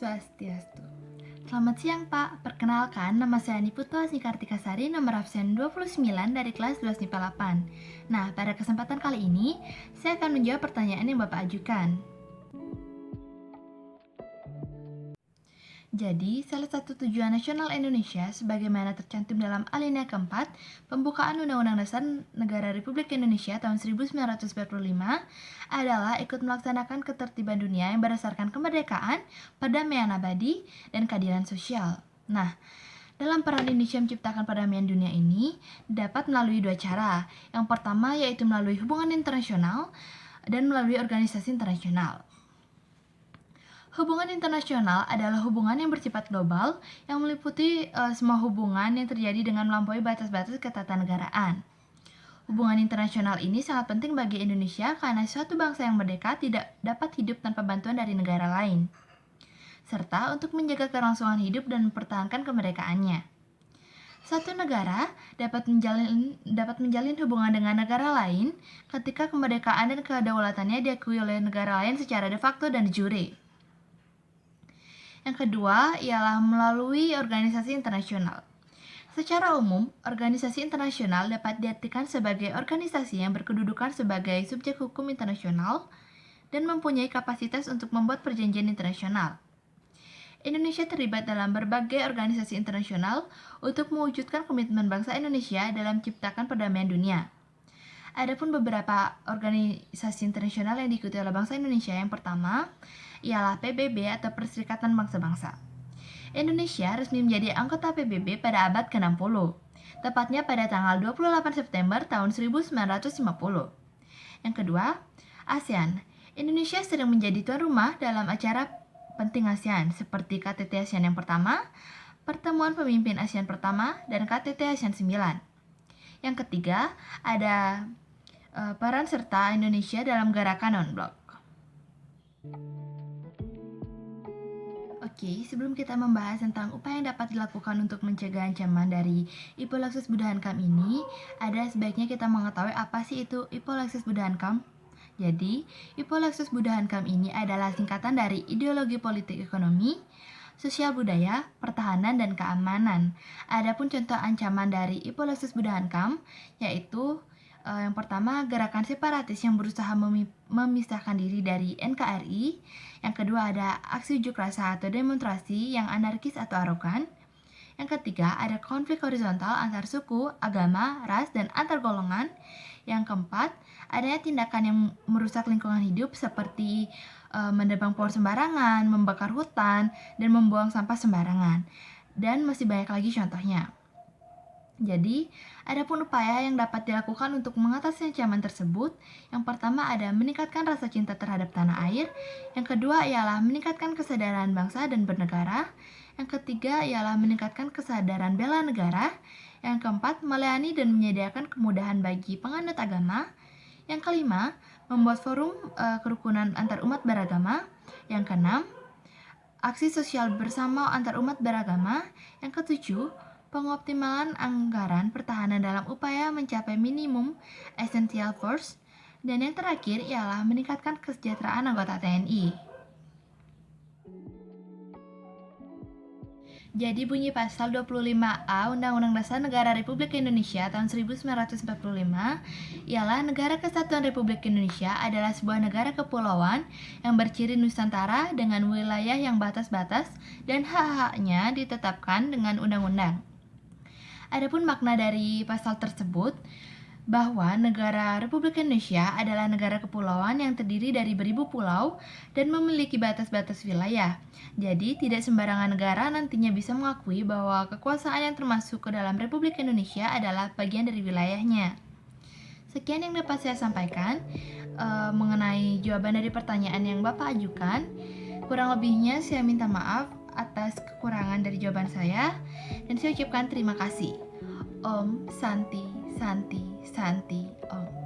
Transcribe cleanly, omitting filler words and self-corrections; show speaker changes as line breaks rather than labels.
Swastiastu. Selamat siang Pak, perkenalkan nama saya Niputwa Kartikasari, nomor absen 29 dari kelas 12 MIPA 8. Nah, pada kesempatan kali ini, saya akan menjawab pertanyaan yang Bapak ajukan. Jadi, salah satu tujuan nasional Indonesia sebagaimana tercantum dalam alinea keempat pembukaan Undang-Undang Dasar Negara Republik Indonesia tahun 1945 adalah ikut melaksanakan ketertiban dunia yang berdasarkan kemerdekaan, perdamaian abadi, dan keadilan sosial. Nah, dalam peran Indonesia menciptakan perdamaian dunia ini dapat melalui dua cara. Yang pertama yaitu melalui hubungan internasional dan melalui organisasi internasional. Hubungan internasional adalah hubungan yang bersifat global yang meliputi semua hubungan yang terjadi dengan melampaui batas-batas ketatanegaraan. Hubungan internasional ini sangat penting bagi Indonesia karena suatu bangsa yang merdeka tidak dapat hidup tanpa bantuan dari negara lain, serta untuk menjaga kelangsungan hidup dan mempertahankan kemerdekaannya. Satu negara dapat menjalin hubungan dengan negara lain ketika kemerdekaan dan kedaulatannya diakui oleh negara lain secara de facto dan de jure. Yang kedua ialah melalui organisasi internasional. Secara umum, organisasi internasional dapat diartikan sebagai organisasi yang berkedudukan sebagai subjek hukum internasional dan mempunyai kapasitas untuk membuat perjanjian internasional. Indonesia terlibat dalam berbagai organisasi internasional untuk mewujudkan komitmen bangsa Indonesia dalam menciptakan perdamaian dunia. Adapun beberapa organisasi internasional yang diikuti oleh bangsa Indonesia, yang pertama ialah PBB atau Perserikatan Bangsa-Bangsa. Indonesia resmi menjadi anggota PBB pada abad ke-60, tepatnya pada tanggal 28 September tahun 1950. Yang kedua, ASEAN. Indonesia sering menjadi tuan rumah dalam acara penting ASEAN seperti KTT ASEAN yang pertama, Pertemuan Pemimpin ASEAN pertama, dan KTT ASEAN 9. Yang ketiga, ada peran serta Indonesia dalam gerakan non-blok. Oke, sebelum kita membahas tentang upaya yang dapat dilakukan untuk mencegah ancaman dari Hypolexus Budahankam ini, ada sebaiknya kita mengetahui apa sih itu Hypolexus Budahankam. Jadi, Hypolexus Budahankam ini adalah singkatan dari ideologi politik ekonomi, sosial budaya, pertahanan, dan keamanan. Adapun contoh ancaman dari Hypolexus Budahankam yaitu yang pertama, gerakan separatis yang berusaha memisahkan diri dari NKRI. Yang kedua, ada aksi unjuk rasa atau demonstrasi yang anarkis atau arogan. Yang ketiga, ada konflik horizontal antar suku, agama, ras, dan antar golongan. Yang keempat, adanya tindakan yang merusak lingkungan hidup seperti menebang pohon sembarangan, membakar hutan, dan membuang sampah sembarangan. Dan masih banyak lagi contohnya. Jadi, adapun upaya yang dapat dilakukan untuk mengatasi ancaman tersebut, yang pertama ada meningkatkan rasa cinta terhadap tanah air, yang kedua ialah meningkatkan kesadaran bangsa dan bernegara, yang ketiga ialah meningkatkan kesadaran bela negara, yang keempat melayani dan menyediakan kemudahan bagi penganut agama, yang kelima membuat forum kerukunan antar umat beragama, yang keenam aksi sosial bersama antar umat beragama, yang ketujuh pengoptimalan anggaran pertahanan dalam upaya mencapai minimum essential force, dan yang terakhir ialah meningkatkan kesejahteraan anggota TNI. Jadi bunyi pasal 25A Undang-Undang Dasar Negara Republik Indonesia tahun 1945 ialah negara kesatuan Republik Indonesia adalah sebuah negara kepulauan yang berciri Nusantara dengan wilayah yang batas-batas dan hak-haknya ditetapkan dengan undang-undang. Adapun makna dari pasal tersebut bahwa negara Republik Indonesia adalah negara kepulauan yang terdiri dari beribu pulau dan memiliki batas-batas wilayah. Jadi, tidak sembarangan negara nantinya bisa mengakui bahwa kekuasaan yang termasuk ke dalam Republik Indonesia adalah bagian dari wilayahnya. Sekian yang dapat saya sampaikan mengenai jawaban dari pertanyaan yang Bapak ajukan. Kurang lebihnya saya minta maaf atas kekurangan dari jawaban saya, dan saya ucapkan terima kasih. Om Santi Santi Santi Om.